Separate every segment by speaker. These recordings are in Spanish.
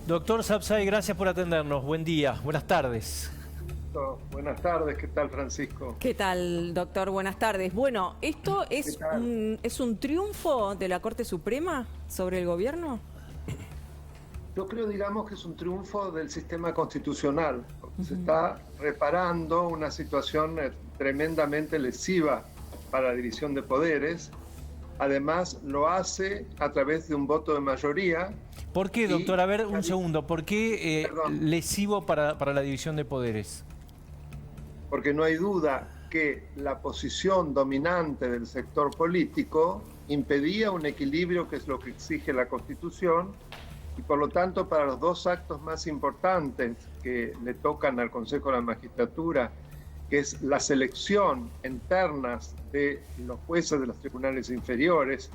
Speaker 1: Doctor Sapsay, gracias por atendernos. Buen día, buenas tardes.
Speaker 2: Buenas tardes, ¿qué tal, Francisco?
Speaker 3: ¿Qué tal, doctor? Buenas tardes. Bueno, ¿esto es un triunfo de la Corte Suprema sobre el gobierno?
Speaker 2: Yo creo, digamos, que es un triunfo del sistema constitucional, porque se está reparando una situación tremendamente lesiva para la división de poderes. Además, lo hace a través de un voto de mayoría.
Speaker 1: ¿Por qué, doctor? A ver, un segundo. ¿Por qué lesivo para la división de poderes?
Speaker 2: Porque no hay duda que la posición dominante del sector político impedía un equilibrio, que es lo que exige la Constitución, y por lo tanto para los dos actos más importantes que le tocan al Consejo de la Magistratura, que es la selección internas de los jueces de los tribunales inferiores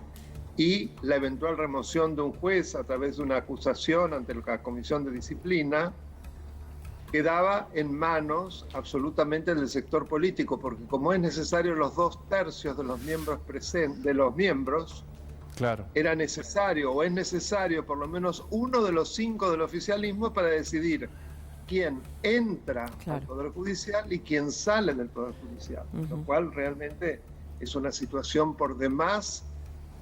Speaker 2: y la eventual remoción de un juez a través de una acusación ante la Comisión de Disciplina, quedaba en manos absolutamente del sector político, porque como es necesario los 2/3 de los miembros
Speaker 1: claro,
Speaker 2: era necesario o es necesario por lo menos uno de los 5 del oficialismo para decidir quién entra al Poder Judicial y quién sale del Poder Judicial, lo cual realmente es una situación por demás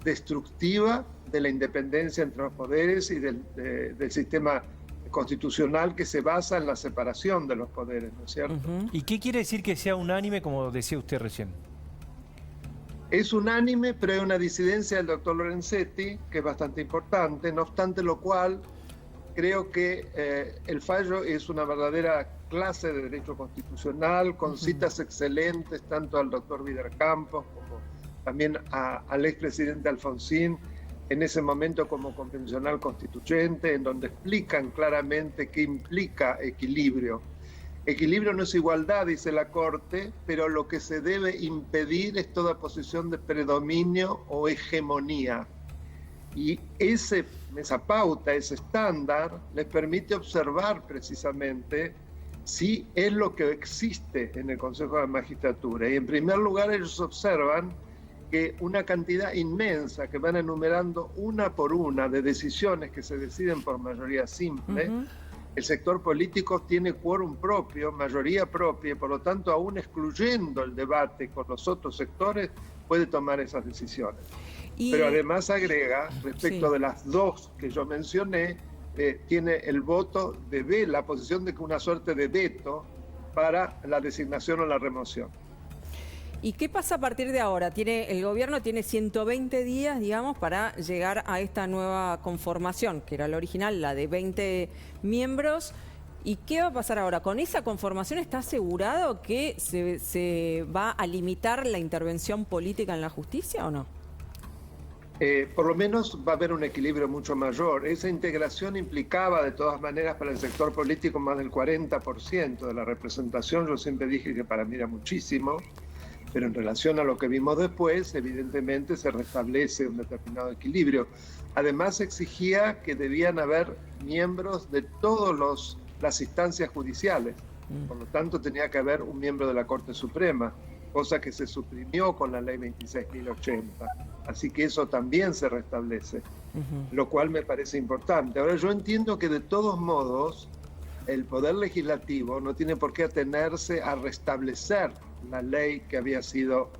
Speaker 2: destructiva de la independencia entre los poderes y del sistema constitucional que se basa en la separación de los poderes, ¿no es cierto?
Speaker 1: ¿Y qué quiere decir que sea unánime, como decía usted recién?
Speaker 2: Es unánime, pero hay una disidencia del doctor Lorenzetti, que es bastante importante, no obstante lo cual creo que el fallo es una verdadera clase de derecho constitucional, con citas excelentes tanto al doctor Vidercampos como también al expresidente Alfonsín, en ese momento como convencional constituyente, en donde explican claramente qué implica equilibrio. Equilibrio no es igualdad, dice la Corte, pero lo que se debe impedir es toda posición de predominio o hegemonía. Y esa pauta, ese estándar, les permite observar precisamente si es lo que existe en el Consejo de la Magistratura. Y en primer lugar, ellos observan que una cantidad inmensa, que van enumerando una por una, de decisiones que se deciden por mayoría simple, el sector político tiene quórum propio, mayoría propia, y por lo tanto, aún excluyendo el debate con los otros sectores, puede tomar esas decisiones. Pero además agrega, respecto de las dos que yo mencioné, tiene el voto de la posición de una suerte de veto para la designación o la remoción.
Speaker 3: ¿Y qué pasa a partir de ahora? El gobierno tiene 120 días, digamos, para llegar a esta nueva conformación, que era la original, la de 20 miembros. ¿Y qué va a pasar ahora? ¿Con esa conformación está asegurado que se va a limitar la intervención política en la justicia o no?
Speaker 2: Por lo menos va a haber un equilibrio mucho mayor. Esa integración implicaba de todas maneras para el sector político más del 40% de la representación. Yo siempre dije que para mí era muchísimo, pero en relación a lo que vimos después, evidentemente se restablece un determinado equilibrio. Además exigía que debían haber miembros de todas las instancias judiciales. Por lo tanto, tenía que haber un miembro de la Corte Suprema, cosa que se suprimió con la ley 26.080. Así que eso también se restablece, lo cual me parece importante. Ahora, yo entiendo que de todos modos, el Poder Legislativo no tiene por qué atenerse a restablecer la ley que había sido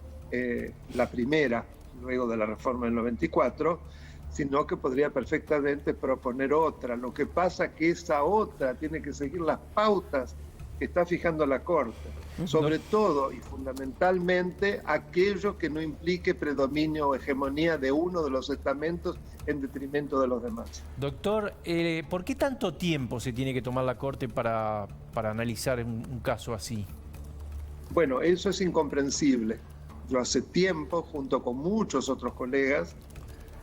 Speaker 2: la primera, luego de la reforma del 94, sino que podría perfectamente proponer otra. Lo que pasa es que esa otra tiene que seguir las pautas que está fijando la Corte, sobre todo y fundamentalmente aquello que no implique predominio o hegemonía de uno de los estamentos en detrimento de los demás.
Speaker 1: Doctor, ¿por qué tanto tiempo se tiene que tomar la Corte para analizar un caso así?
Speaker 2: Bueno, eso es incomprensible. Yo hace tiempo, junto con muchos otros colegas,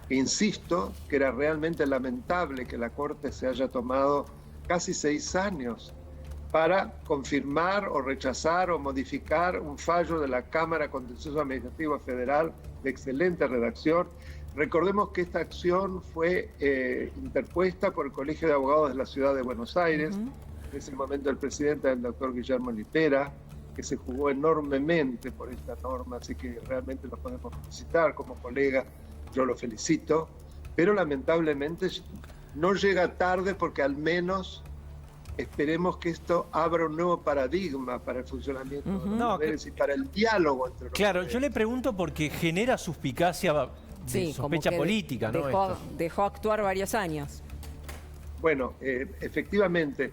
Speaker 2: insisto que era realmente lamentable que la Corte se haya tomado casi 6 años para confirmar o rechazar o modificar un fallo de la Cámara Contencioso Administrativa Federal de excelente redacción. Recordemos que esta acción fue interpuesta por el Colegio de Abogados de la Ciudad de Buenos Aires. En ese momento el presidente era el doctor Guillermo Lipera, que se jugó enormemente por esta norma, así que realmente lo podemos felicitar como colega, yo lo felicito, pero lamentablemente no llega tarde porque al menos esperemos que esto abra un nuevo paradigma para el funcionamiento de los poderes y para el diálogo entre los
Speaker 1: Claro,
Speaker 2: poderes.
Speaker 1: yo le pregunto porque genera suspicacia de
Speaker 3: Sí,
Speaker 1: sospecha
Speaker 3: como que
Speaker 1: política, ¿no?
Speaker 3: dejó actuar varios años.
Speaker 2: Bueno, efectivamente,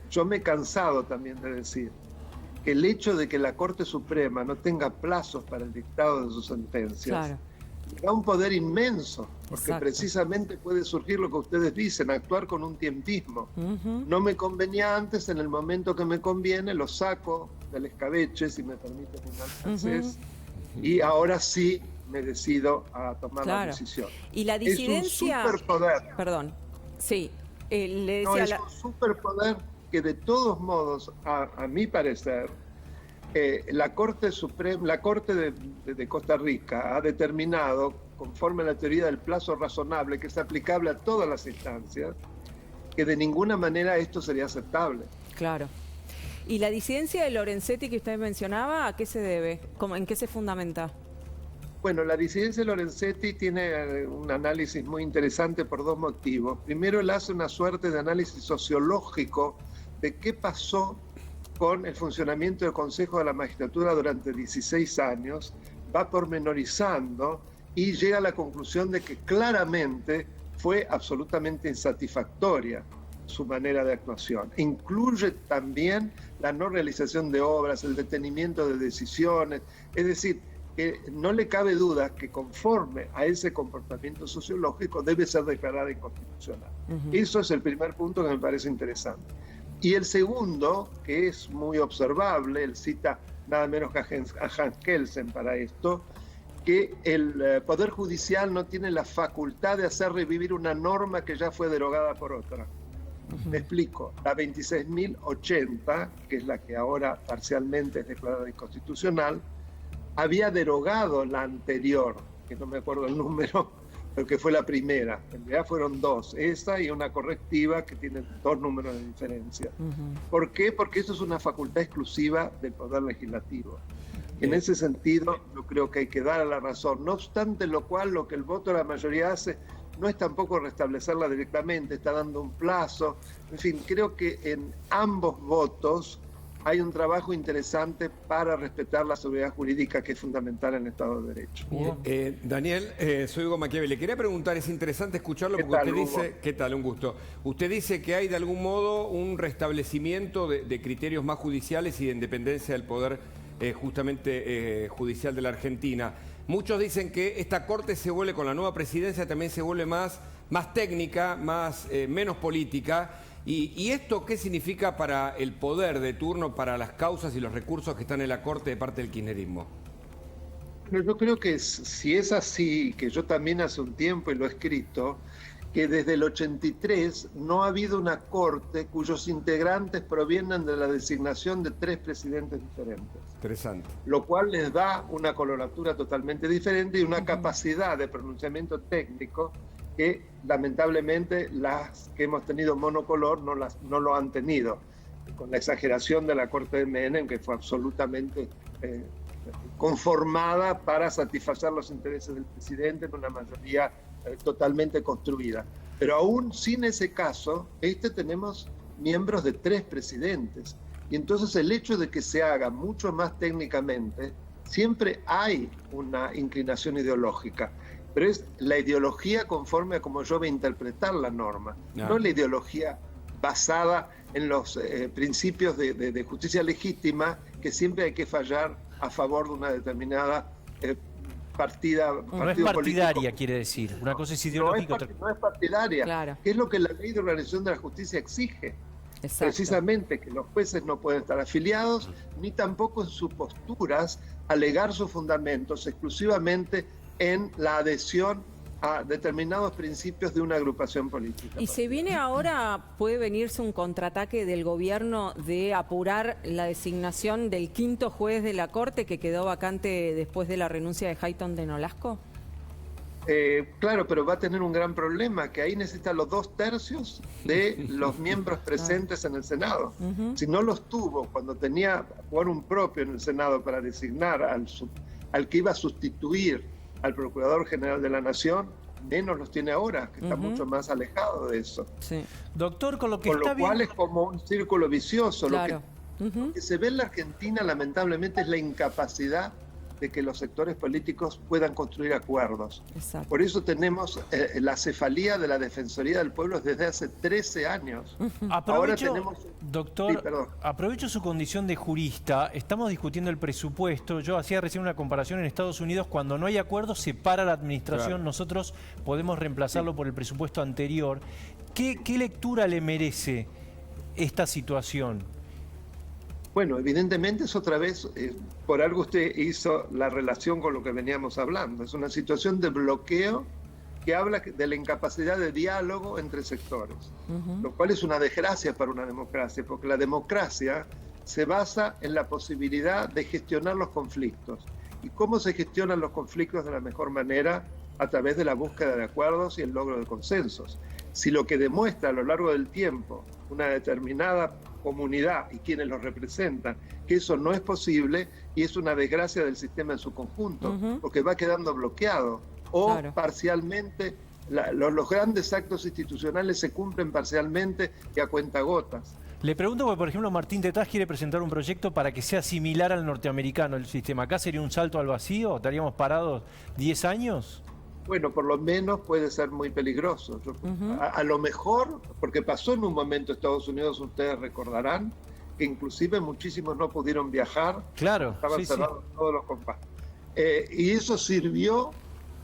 Speaker 2: yo me he cansado también de decir que el hecho de que la Corte Suprema no tenga plazos para el dictado de sus sentencias
Speaker 3: Claro.
Speaker 2: da un poder inmenso, porque
Speaker 3: Exacto.
Speaker 2: precisamente puede surgir lo que ustedes dicen, actuar con un tiempismo.
Speaker 3: Ujú.
Speaker 2: No me convenía antes, en el momento que me conviene, lo saco del escabeche, si me permite el francés, y ahora sí me decido a tomar la
Speaker 3: Claro.
Speaker 2: decisión.
Speaker 3: Y la disidencia...
Speaker 2: Es un superpoder.
Speaker 3: Perdón, sí, le
Speaker 2: No,
Speaker 3: decía...
Speaker 2: es un superpoder que de todos modos, a mi parecer, la Corte Suprema, la Corte de Costa Rica ha determinado, conforme a la teoría del plazo razonable, que es aplicable a todas las instancias, que de ninguna manera esto sería aceptable.
Speaker 3: Claro. ¿Y la disidencia de Lorenzetti que usted mencionaba, a qué se debe? ¿En qué se fundamenta?
Speaker 2: Bueno, la disidencia de Lorenzetti tiene un análisis muy interesante por dos motivos. Primero, él hace una suerte de análisis sociológico de qué pasó con el funcionamiento del Consejo de la Magistratura durante 16 años, va pormenorizando y llega a la conclusión de que claramente fue absolutamente insatisfactoria su manera de actuación. Incluye también la no realización de obras, el detenimiento de decisiones, es decir, que no le cabe duda que conforme a ese comportamiento sociológico debe ser declarada inconstitucional. Eso es el primer punto que me parece interesante. Y el segundo, que es muy observable, él cita nada menos que a Hans Kelsen para esto, que el Poder Judicial no tiene la facultad de hacer revivir una norma que ya fue derogada por otra. Me explico, la 26.080, que es la que ahora parcialmente es declarada inconstitucional, había derogado la anterior, que no me acuerdo el número, pero que fue la primera. En realidad fueron dos, esa y una correctiva que tienen dos números de diferencia. ¿Por qué? Porque eso es una facultad exclusiva del Poder Legislativo. En ese sentido, yo creo que hay que dar a la razón. No obstante lo cual, lo que el voto de la mayoría hace no es tampoco restablecerla directamente, está dando un plazo. En fin, creo que en ambos votos hay un trabajo interesante para respetar la seguridad jurídica que es fundamental en el Estado de Derecho.
Speaker 4: Daniel, soy Hugo Machiavelli. Le quería preguntar, es interesante escucharlo porque usted dice... ¿Qué tal? Un gusto. Usted dice que hay de algún modo un restablecimiento de criterios más judiciales y de independencia del poder justamente judicial de la Argentina. Muchos dicen que esta Corte se vuelve, con la nueva presidencia, también se vuelve más técnica, menos política. ¿Y esto qué significa para el poder de turno, para las causas y los recursos que están en la Corte de parte del kirchnerismo?
Speaker 2: Bueno, yo creo que si es así, que yo también hace un tiempo y lo he escrito, que desde el 83 no ha habido una Corte cuyos integrantes provienen de la designación de 3 presidentes diferentes.
Speaker 4: Interesante.
Speaker 2: Lo cual les da una coloratura totalmente diferente y una capacidad de pronunciamiento técnico que lamentablemente las que hemos tenido monocolor no lo han tenido, con la exageración de la Corte de Menem, que fue absolutamente conformada para satisfacer los intereses del presidente en una mayoría totalmente construida. Pero aún sin ese caso, tenemos miembros de 3 presidentes. Y entonces el hecho de que se haga mucho más técnicamente, siempre hay una inclinación ideológica. Pero es la ideología conforme a como yo voy a interpretar la norma, no la ideología basada en los principios de justicia legítima, que siempre hay que fallar a favor de una determinada partido
Speaker 1: no es partidaria,
Speaker 2: político.
Speaker 1: Quiere decir. Una cosa es ideológica.
Speaker 2: No es partidaria,
Speaker 3: Claro.
Speaker 2: que es lo que la ley de organización de la justicia exige.
Speaker 3: Exacto.
Speaker 2: Precisamente que los jueces no pueden estar afiliados, ni tampoco en sus posturas alegar sus fundamentos exclusivamente en la adhesión a determinados principios de una agrupación política.
Speaker 3: Y se viene ahora, puede venirse un contraataque del gobierno de apurar la designación del 5º juez de la Corte que quedó vacante después de la renuncia de Hayton de Nolasco.
Speaker 2: Claro, pero va a tener un gran problema, que ahí necesita los 2/3 de los miembros presentes en el Senado. Si no los tuvo cuando tenía quórum propio en el Senado para designar al que iba a sustituir al Procurador General de la Nación, menos los tiene ahora, que está mucho más alejado de eso.
Speaker 3: Sí.
Speaker 1: Doctor, con lo que
Speaker 2: Con
Speaker 1: está
Speaker 2: lo cual
Speaker 1: bien...
Speaker 2: es como un círculo vicioso.
Speaker 3: Claro.
Speaker 2: Lo que se ve en la Argentina, lamentablemente, es la incapacidad de que los sectores políticos puedan construir acuerdos.
Speaker 3: Exacto.
Speaker 2: Por eso tenemos la cefalía de la Defensoría del Pueblo desde hace 13 años. Ahora tenemos...
Speaker 1: Doctor,
Speaker 2: Sí, perdón.
Speaker 1: aprovecho su condición de jurista. Estamos discutiendo el presupuesto. Yo hacía recién una comparación en Estados Unidos. Cuando no hay acuerdo, se para la administración.
Speaker 4: Claro.
Speaker 1: Nosotros podemos reemplazarlo por el presupuesto anterior. ¿Qué lectura le merece esta situación?
Speaker 2: Bueno, evidentemente es otra vez, por algo usted hizo la relación con lo que veníamos hablando. Es una situación de bloqueo que habla de la incapacidad de diálogo entre sectores, lo cual es una desgracia para una democracia, porque la democracia se basa en la posibilidad de gestionar los conflictos. ¿Y cómo se gestionan los conflictos de la mejor manera? A través de la búsqueda de acuerdos y el logro de consensos. Si lo que demuestra a lo largo del tiempo una determinada comunidad y quienes los representan, que eso no es posible, y es una desgracia del sistema en su conjunto, porque va quedando bloqueado, o
Speaker 3: Claro.
Speaker 2: parcialmente, los grandes actos institucionales se cumplen parcialmente y a cuentagotas.
Speaker 1: Le pregunto porque, por ejemplo, Martín Tetaz quiere presentar un proyecto para que sea similar al norteamericano el sistema. ¿Acá sería un salto al vacío? ¿Estaríamos parados 10 años?
Speaker 2: Bueno, por lo menos puede ser muy peligroso. A lo mejor, porque pasó en un momento en Estados Unidos, ustedes recordarán, que inclusive muchísimos no pudieron viajar.
Speaker 1: Claro,
Speaker 2: Estaban
Speaker 1: sí,
Speaker 2: cerrados todos los compases. Y eso sirvió,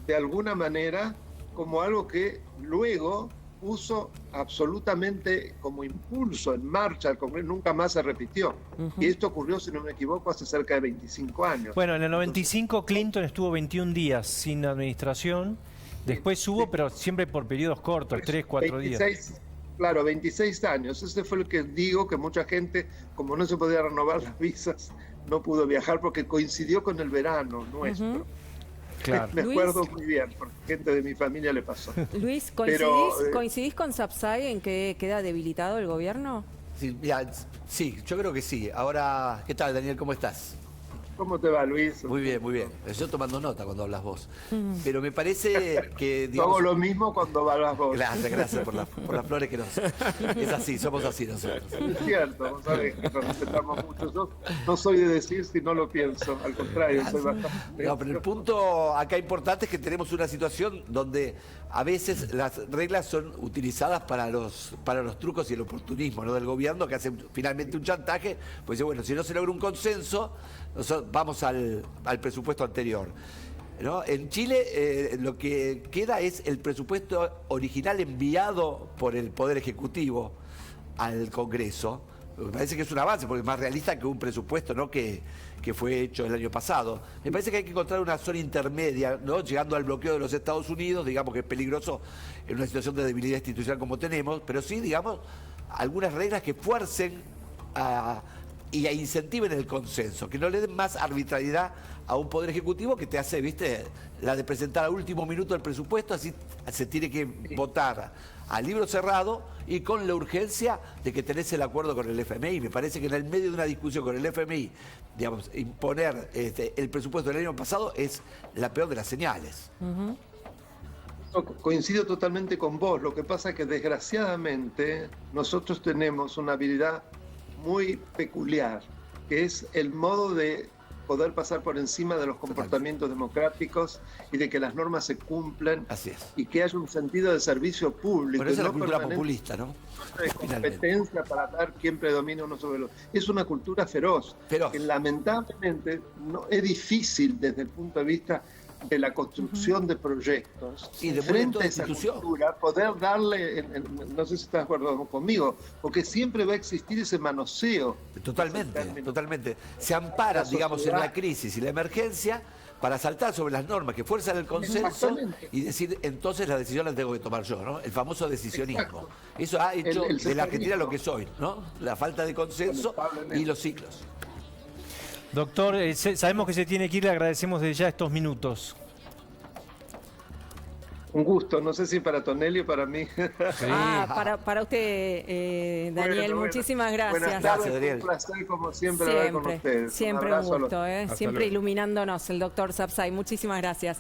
Speaker 2: de alguna manera, como algo que luego puso absolutamente como impulso en marcha al Congreso, nunca más se repitió. Y esto ocurrió, si no me equivoco, hace cerca de 25 años.
Speaker 1: Bueno, en el 95 Clinton estuvo 21 días sin administración, después hubo, pero siempre por periodos cortos, 3, 4 días.
Speaker 2: 26, claro, 26 años. Ese fue el que digo que mucha gente, como no se podía renovar las visas, no pudo viajar porque coincidió con el verano nuestro.
Speaker 1: Claro.
Speaker 2: Me
Speaker 3: Luis.
Speaker 2: acuerdo muy bien, porque gente de mi familia le pasó.
Speaker 3: Luis,
Speaker 2: Pero,
Speaker 3: ¿coincidís con Sapsay en que queda debilitado el gobierno?
Speaker 5: Sí, mira, sí, yo creo que sí. Ahora, ¿qué tal, Daniel? ¿Cómo estás?
Speaker 2: ¿Cómo te va, Luis?
Speaker 5: Muy bien, muy bien. Yo tomando nota cuando hablas vos. Pero me parece que,
Speaker 2: Hago
Speaker 5: digamos...
Speaker 2: lo mismo cuando hablas vos.
Speaker 5: Gracias por las flores que nos... Es así, somos así nosotros.
Speaker 2: Es cierto, vos sabés que nos respetamos mucho. Yo no soy de decir si no lo pienso, al contrario, soy bastante...
Speaker 5: No, pero el punto acá importante es que tenemos una situación donde a veces las reglas son utilizadas para los trucos y el oportunismo, ¿no?, del gobierno, que hace finalmente un chantaje, pues dice, bueno, si no se logra un consenso, nosotros vamos al presupuesto anterior, ¿no? En Chile lo que queda es el presupuesto original enviado por el Poder Ejecutivo al Congreso. Me parece que es un avance, porque es más realista que un presupuesto, ¿no?, que fue hecho el año pasado. Me parece que hay que encontrar una zona intermedia, ¿no?, llegando al bloqueo de los Estados Unidos, digamos que es peligroso en una situación de debilidad institucional como tenemos, pero sí, digamos, algunas reglas que fuercen y incentiven el consenso, que no le den más arbitrariedad a un poder ejecutivo que te hace, viste, la de presentar al último minuto el presupuesto, así se tiene que votar a libro cerrado y con la urgencia de que tenés el acuerdo con el FMI. Me parece que en el medio de una discusión con el FMI, digamos, imponer el presupuesto del año pasado es la peor de las señales.
Speaker 2: Coincido totalmente con vos. Lo que pasa es que desgraciadamente nosotros tenemos una habilidad muy peculiar, que es el modo de poder pasar por encima de los comportamientos democráticos y de que las normas se cumplan.
Speaker 5: Así es.
Speaker 2: Y que haya un sentido de servicio público.
Speaker 5: Pero esa es la
Speaker 2: no
Speaker 5: cultura
Speaker 2: permanente
Speaker 5: populista, ¿no?
Speaker 2: de competencia para ver quién predomina uno sobre el otro. Es una cultura feroz,
Speaker 5: Feroz.
Speaker 2: que lamentablemente no, es difícil desde el punto de vista de la construcción de proyectos
Speaker 5: Y de
Speaker 2: frente
Speaker 5: toda
Speaker 2: a esa
Speaker 5: institución.
Speaker 2: cultura, poder darle, no sé si estás de acuerdo conmigo, porque siempre va a existir ese manoseo.
Speaker 5: Totalmente,
Speaker 2: Término.
Speaker 5: totalmente. Se amparan,
Speaker 2: La
Speaker 5: digamos, en
Speaker 2: sociedad.
Speaker 5: la crisis y la emergencia para saltar sobre las normas que fuerzan el consenso
Speaker 2: Exactamente.
Speaker 5: y decir, entonces la decisión la tengo que tomar yo, ¿no? El famoso decisionismo.
Speaker 2: Exacto.
Speaker 5: Eso ha hecho
Speaker 2: El
Speaker 5: de la Argentina
Speaker 2: sectorismo.
Speaker 5: lo que soy, ¿no? La falta de consenso
Speaker 2: Lamentablemente.
Speaker 5: y los ciclos.
Speaker 1: Doctor, sabemos que se tiene que ir, le agradecemos desde ya estos minutos.
Speaker 2: Un gusto, no sé si para Tonelli o para mí.
Speaker 3: Para usted, Daniel,
Speaker 2: Bueno,
Speaker 3: muchísimas
Speaker 2: Buenas
Speaker 3: gracias.
Speaker 2: tardes,
Speaker 5: Daniel.
Speaker 2: un placer como siempre hablar con ustedes.
Speaker 3: Siempre un
Speaker 2: abrazo a los
Speaker 3: gusto, siempre
Speaker 4: luego.
Speaker 3: iluminándonos el doctor Sapsay. Muchísimas gracias.